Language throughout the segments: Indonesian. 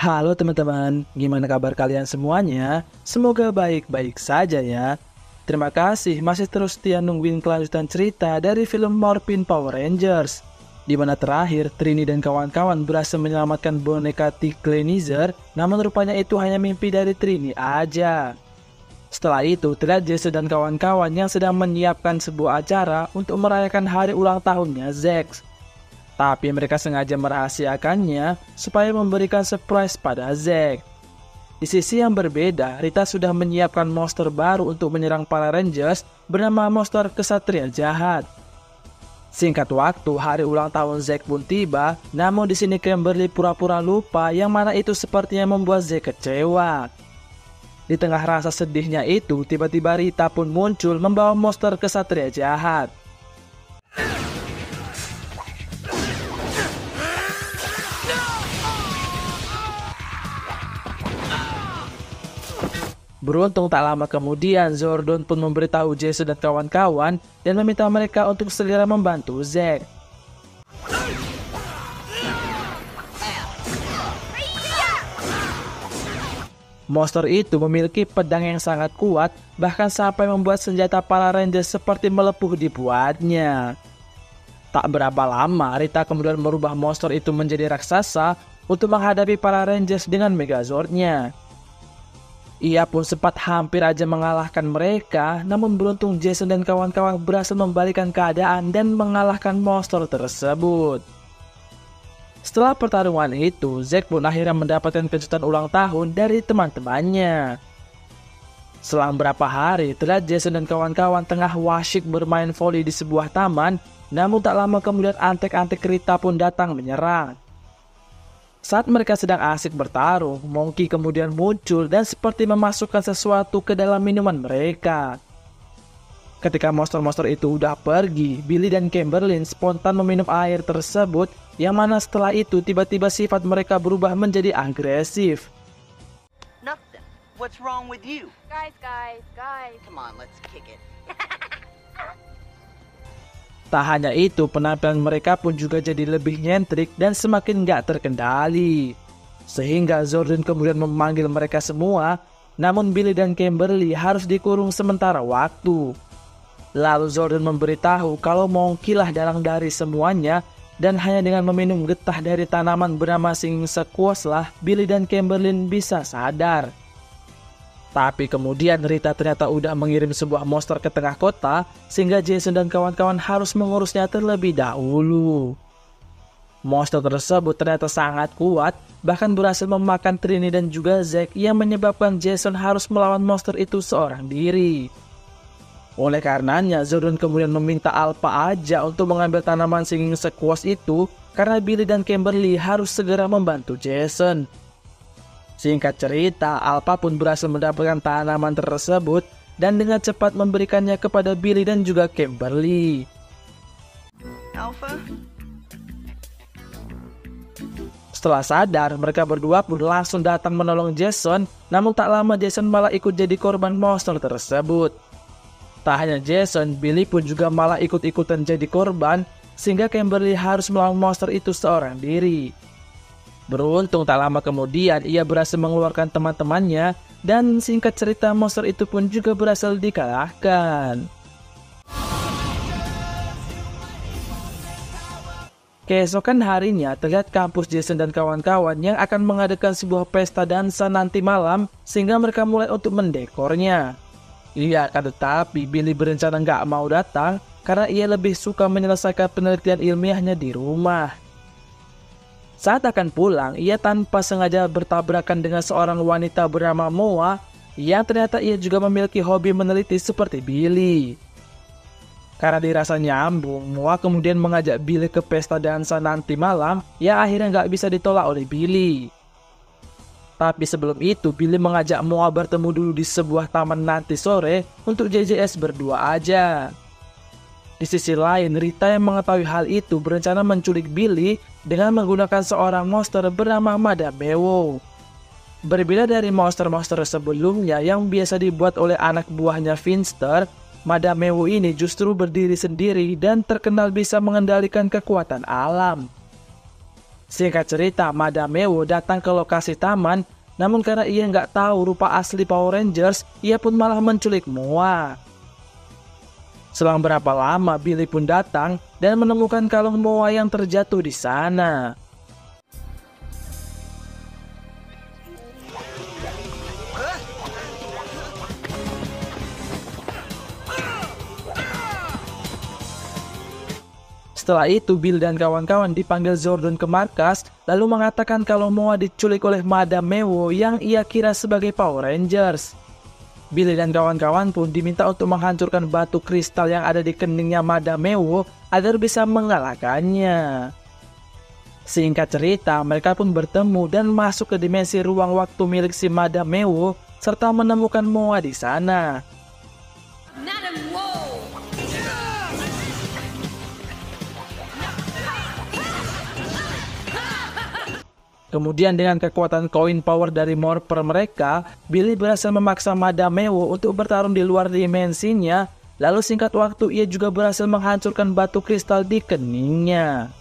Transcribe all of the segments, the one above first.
Halo teman-teman, gimana kabar kalian semuanya? Semoga baik-baik saja ya. Terima kasih masih terus setia nungguin kelanjutan cerita dari film Morphin Power Rangers, di mana terakhir Trini dan kawan-kawan berhasil menyelamatkan boneka T-Glenizer, namun rupanya itu hanya mimpi dari Trini aja. Setelah itu, terlihat Jason dan kawan-kawan yang sedang menyiapkan sebuah acara untuk merayakan hari ulang tahunnya Zex. Tapi mereka sengaja merahasiakannya supaya memberikan surprise pada Zack. Di sisi yang berbeda, Rita sudah menyiapkan monster baru untuk menyerang para Rangers bernama monster Kesatria Jahat. Singkat waktu, hari ulang tahun Zack pun tiba, namun di sini Kimberly pura-pura lupa yang mana itu sepertinya membuat Zack kecewa. Di tengah rasa sedihnya itu, tiba-tiba Rita pun muncul membawa monster Kesatria Jahat. Beruntung tak lama kemudian, Zordon pun memberitahu Jason dan kawan-kawan dan meminta mereka untuk segera membantu Zack. Monster itu memiliki pedang yang sangat kuat, bahkan sampai membuat senjata para Rangers seperti melepuh dibuatnya. Tak berapa lama, Rita kemudian merubah monster itu menjadi raksasa untuk menghadapi para Rangers dengan Megazord-nya. Ia pun sempat hampir aja mengalahkan mereka, namun beruntung Jason dan kawan-kawan berhasil membalikkan keadaan dan mengalahkan monster tersebut. Setelah pertarungan itu, Zack pun akhirnya mendapatkan kejutan ulang tahun dari teman-temannya. Selang berapa hari, terlihat Jason dan kawan-kawan tengah wasyik bermain voli di sebuah taman, namun tak lama kemudian antek-antek Rita pun datang menyerang. Saat mereka sedang asik bertarung, Monkey kemudian muncul dan seperti memasukkan sesuatu ke dalam minuman mereka. Ketika monster-monster itu udah pergi, Billy dan Kimberly spontan meminum air tersebut, yang mana setelah itu tiba-tiba sifat mereka berubah menjadi agresif. Nothing. What's wrong with you? Guys. Come on, let's kick it. Tak hanya itu, penampilan mereka pun juga jadi lebih nyentrik dan semakin gak terkendali. Sehingga Zordon kemudian memanggil mereka semua, namun Billy dan Kimberly harus dikurung sementara waktu. Lalu Zordon memberitahu kalau Monkey lah dalang dari semuanya, dan hanya dengan meminum getah dari tanaman bernama Singing Squash lah Billy dan Kimberly bisa sadar. Tapi kemudian Rita ternyata udah mengirim sebuah monster ke tengah kota, sehingga Jason dan kawan-kawan harus mengurusnya terlebih dahulu. Monster tersebut ternyata sangat kuat, bahkan berhasil memakan Trini dan juga Zack, yang menyebabkan Jason harus melawan monster itu seorang diri. Oleh karenanya, Zordon kemudian meminta Alpha aja untuk mengambil tanaman Singing Squash itu, karena Billy dan Kimberly harus segera membantu Jason. Singkat cerita, Alpha pun berhasil mendapatkan tanaman tersebut dan dengan cepat memberikannya kepada Billy dan juga Kimberly. Alpha? Setelah sadar, mereka berdua pun langsung datang menolong Jason, namun tak lama Jason malah ikut jadi korban monster tersebut. Tak hanya Jason, Billy pun juga malah ikut-ikutan jadi korban, sehingga Kimberly harus melawan monster itu seorang diri. Beruntung tak lama kemudian ia berhasil mengeluarkan teman-temannya, dan singkat cerita monster itu pun juga berhasil dikalahkan. Keesokan harinya terlihat kampus Jason dan kawan-kawan yang akan mengadakan sebuah pesta dansa nanti malam, sehingga mereka mulai untuk mendekornya. Iya, akan tetapi Billy berencana nggak mau datang karena ia lebih suka menyelesaikan penelitian ilmiahnya di rumah. Saat akan pulang, ia tanpa sengaja bertabrakan dengan seorang wanita bernama Moa, yang ternyata ia juga memiliki hobi meneliti seperti Billy. Karena dirasa nyambung, Moa kemudian mengajak Billy ke pesta dansa nanti malam, yang akhirnya nggak bisa ditolak oleh Billy. Tapi sebelum itu, Billy mengajak Moa bertemu dulu di sebuah taman nanti sore untuk JJS berdua aja. Di sisi lain, Rita yang mengetahui hal itu berencana menculik Billy dengan menggunakan seorang monster bernama Madame Mewo. Berbeda dari monster-monster sebelumnya yang biasa dibuat oleh anak buahnya Finster, Madame Mewo ini justru berdiri sendiri dan terkenal bisa mengendalikan kekuatan alam. Singkat cerita, Madame Mewo datang ke lokasi taman, namun karena ia nggak tahu rupa asli Power Rangers, ia pun malah menculik Moa. Selang berapa lama, Billy pun datang dan menemukan kalung Moa yang terjatuh di sana. Setelah itu, Bill dan kawan-kawan dipanggil Zordon ke markas, lalu mengatakan kalau Moa diculik oleh Madame Mewo yang ia kira sebagai Power Rangers. Billy dan kawan-kawan pun diminta untuk menghancurkan batu kristal yang ada di keningnya Madame Mewo agar bisa mengalahkannya. Singkat cerita, mereka pun bertemu dan masuk ke dimensi ruang waktu milik si Madame Mewo serta menemukan Moa di sana. Kemudian dengan kekuatan koin power dari Morpher mereka, Billy berhasil memaksa Madame Mewo untuk bertarung di luar dimensinya, lalu singkat waktu ia juga berhasil menghancurkan batu kristal di keningnya.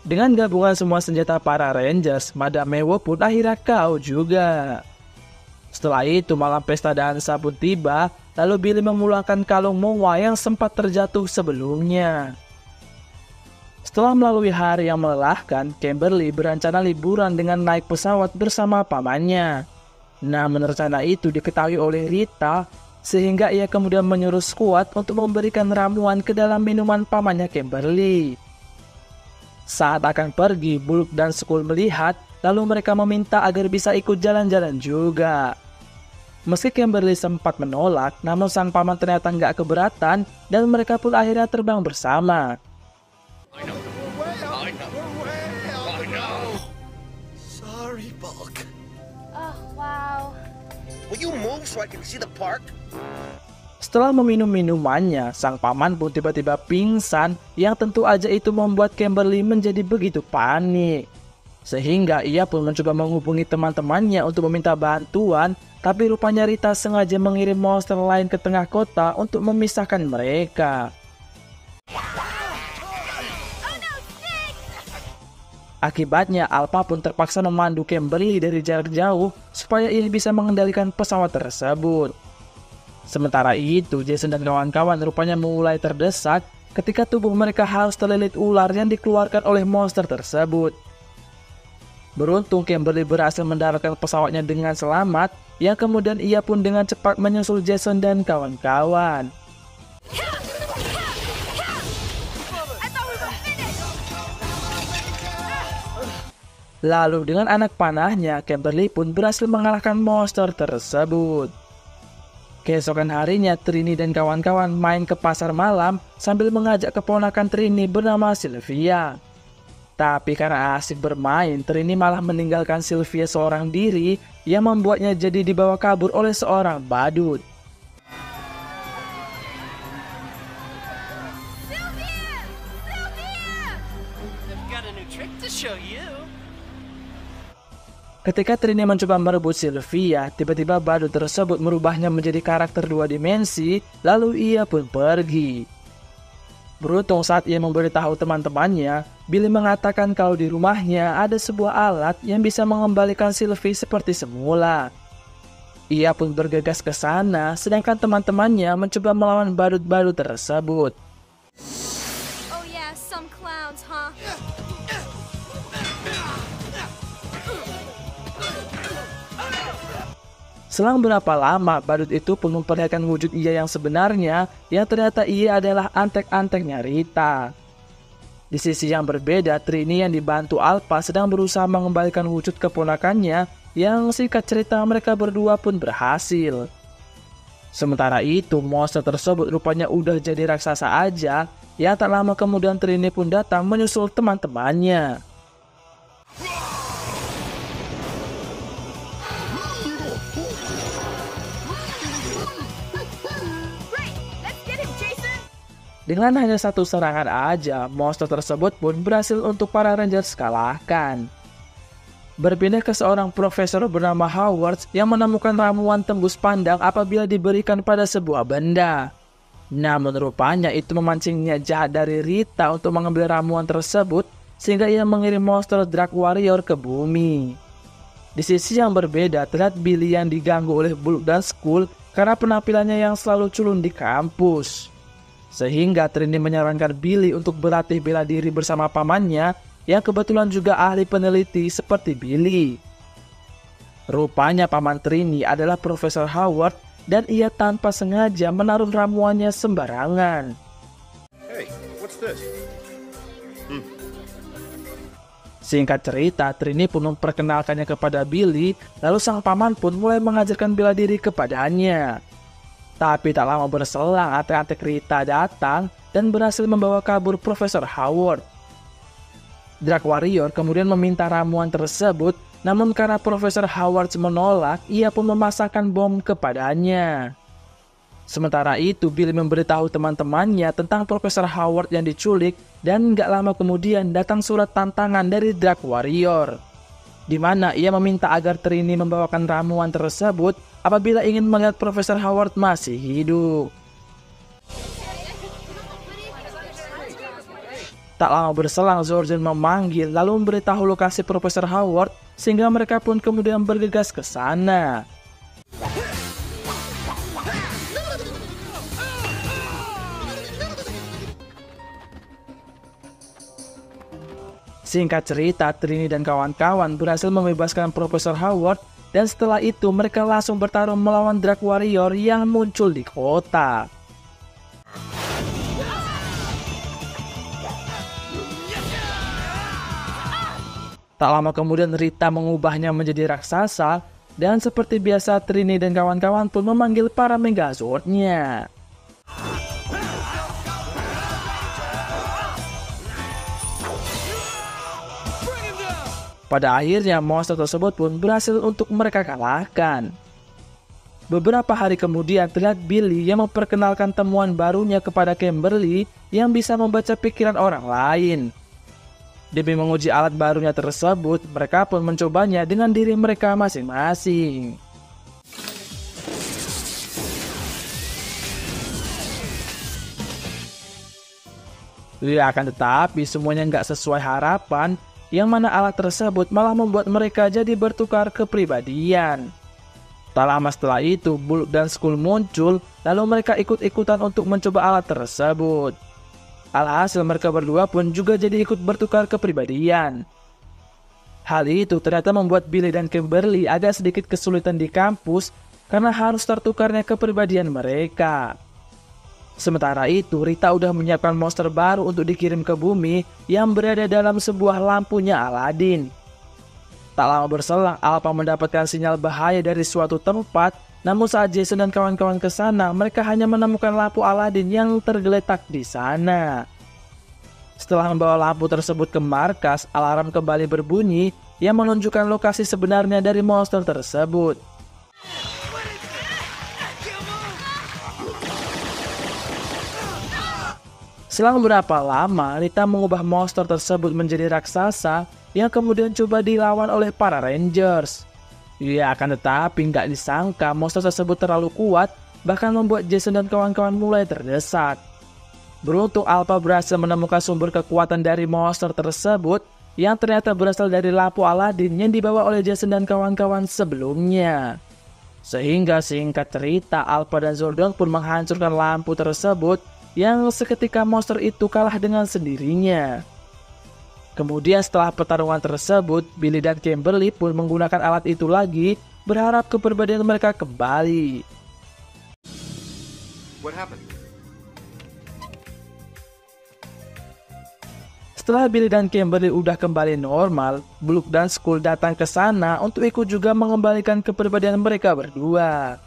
Dengan gabungan semua senjata para Rangers, Madame Mewo pun akhirnya KO juga. Setelah itu malam pesta dansa pun tiba, lalu Billy memulangkan kalung Moa yang sempat terjatuh sebelumnya. Setelah melalui hari yang melelahkan, Kimberly berencana liburan dengan naik pesawat bersama pamannya. Namun rencana itu diketahui oleh Rita, sehingga ia kemudian menyuruh Squad untuk memberikan ramuan ke dalam minuman pamannya Kimberly. Saat akan pergi, Bulk dan Skull melihat, lalu mereka meminta agar bisa ikut jalan-jalan juga. Meski Kimberly sempat menolak, namun sang paman ternyata nggak keberatan dan mereka pun akhirnya terbang bersama. Sorry, Bulk. Oh, wow. Will you move so I can see the park? Setelah meminum minumannya, sang paman pun tiba-tiba pingsan yang tentu aja itu membuat Kimberly menjadi begitu panik. Sehingga ia pun mencoba menghubungi teman-temannya untuk meminta bantuan, tapi rupanya Rita sengaja mengirim monster lain ke tengah kota untuk memisahkan mereka. Akibatnya, Alpha pun terpaksa memandu Kimberly dari jarak jauh supaya ia bisa mengendalikan pesawat tersebut. Sementara itu, Jason dan kawan-kawan rupanya mulai terdesak ketika tubuh mereka harus terlilit ular yang dikeluarkan oleh monster tersebut. Beruntung Kimberly berhasil mendaratkan pesawatnya dengan selamat, yang kemudian ia pun dengan cepat menyusul Jason dan kawan-kawan. Lalu dengan anak panahnya, Kimberly pun berhasil mengalahkan monster tersebut. Keesokan harinya, Trini dan kawan-kawan main ke pasar malam sambil mengajak keponakan Trini bernama Sylvia. Tapi karena asik bermain, Trini malah meninggalkan Sylvia seorang diri yang membuatnya jadi dibawa kabur oleh seorang badut. Ketika Trini mencoba merebut Sylvia, tiba-tiba badut tersebut merubahnya menjadi karakter 2 dimensi, lalu ia pun pergi. Beruntung saat ia memberitahu teman-temannya, Billy mengatakan kalau di rumahnya ada sebuah alat yang bisa mengembalikan Sylvie seperti semula. Ia pun bergegas ke sana, sedangkan teman-temannya mencoba melawan badut-badut tersebut. Oh yeah, some clowns, huh? Selang berapa lama, badut itu pun memperlihatkan wujud ia yang sebenarnya, yang ternyata ia adalah antek-anteknya Rita. Di sisi yang berbeda, Trini yang dibantu Alpha sedang berusaha mengembalikan wujud keponakannya, yang singkat cerita mereka berdua pun berhasil. Sementara itu, monster tersebut rupanya udah jadi raksasa aja, yang tak lama kemudian Trini pun datang menyusul teman-temannya. Dengan hanya satu serangan aja, monster tersebut pun berhasil untuk para Rangers kalahkan. Berpindah ke seorang profesor bernama Howard yang menemukan ramuan tembus pandang apabila diberikan pada sebuah benda. Namun rupanya itu memancing niat jahat dari Rita untuk mengambil ramuan tersebut, sehingga ia mengirim monster Drug Warrior ke bumi. Di sisi yang berbeda, terlihat Billy yang diganggu oleh Bulk dan Skull karena penampilannya yang selalu culun di kampus. Sehingga Trini menyarankan Billy untuk berlatih bela diri bersama pamannya yang kebetulan juga ahli peneliti seperti Billy. Rupanya paman Trini adalah Profesor Howard dan ia tanpa sengaja menaruh ramuannya sembarangan. Hey, what's this? Singkat cerita, Trini pun memperkenalkannya kepada Billy, lalu sang paman pun mulai mengajarkan bela diri kepadanya. Tapi tak lama berselang, antek-antek Rita datang dan berhasil membawa kabur Profesor Howard. Drug Warrior kemudian meminta ramuan tersebut, namun karena Profesor Howard menolak, ia pun memasangkan bom kepadanya. Sementara itu, Billy memberitahu teman-temannya tentang Profesor Howard yang diculik, dan gak lama kemudian datang surat tantangan dari Drug Warrior, di mana ia meminta agar Trini membawakan ramuan tersebut apabila ingin melihat Profesor Howard masih hidup. Tak lama berselang, Zordon memanggil lalu memberitahu lokasi Profesor Howard, sehingga mereka pun kemudian bergegas ke sana. Singkat cerita, Trini dan kawan-kawan berhasil membebaskan Profesor Howard, dan setelah itu mereka langsung bertarung melawan Drug Warrior yang muncul di kota. Tak lama kemudian Rita mengubahnya menjadi raksasa, dan seperti biasa Trini dan kawan-kawan pun memanggil para Megazord-nya. Pada akhirnya monster tersebut pun berhasil untuk mereka kalahkan. Beberapa hari kemudian terlihat Billy yang memperkenalkan temuan barunya kepada Kimberly yang bisa membaca pikiran orang lain. Demi menguji alat barunya tersebut, mereka pun mencobanya dengan diri mereka masing-masing. Ya, akan tetapi semuanya nggak sesuai harapan, yang mana alat tersebut malah membuat mereka jadi bertukar kepribadian. Tak lama setelah itu, Bulk dan Skull muncul, lalu mereka ikut-ikutan untuk mencoba alat tersebut. Alhasil mereka berdua pun juga jadi ikut bertukar kepribadian. Hal itu ternyata membuat Billy dan Kimberly agak sedikit kesulitan di kampus karena harus tertukarnya kepribadian mereka. Sementara itu, Rita udah menyiapkan monster baru untuk dikirim ke bumi yang berada dalam sebuah lampunya Aladdin. Tak lama berselang, Alpha mendapatkan sinyal bahaya dari suatu tempat, namun saat Jason dan kawan-kawan ke sana, mereka hanya menemukan lampu Aladdin yang tergeletak di sana. Setelah membawa lampu tersebut ke markas, alarm kembali berbunyi yang menunjukkan lokasi sebenarnya dari monster tersebut. Selang beberapa lama, Rita mengubah monster tersebut menjadi raksasa yang kemudian coba dilawan oleh para Rangers. Ya, akan tetapi nggak disangka monster tersebut terlalu kuat, bahkan membuat Jason dan kawan-kawan mulai terdesak. Beruntung Alpha berhasil menemukan sumber kekuatan dari monster tersebut yang ternyata berasal dari lampu Aladdin yang dibawa oleh Jason dan kawan-kawan sebelumnya. Sehingga singkat cerita, Alpha dan Zordon pun menghancurkan lampu tersebut yang seketika monster itu kalah dengan sendirinya. Kemudian setelah pertarungan tersebut, Billy dan Kimberly pun menggunakan alat itu lagi, berharap kepribadian mereka kembali. What happened? Setelah Billy dan Kimberly udah kembali normal, Bulk dan Skull datang ke sana untuk ikut juga mengembalikan kepribadian mereka berdua.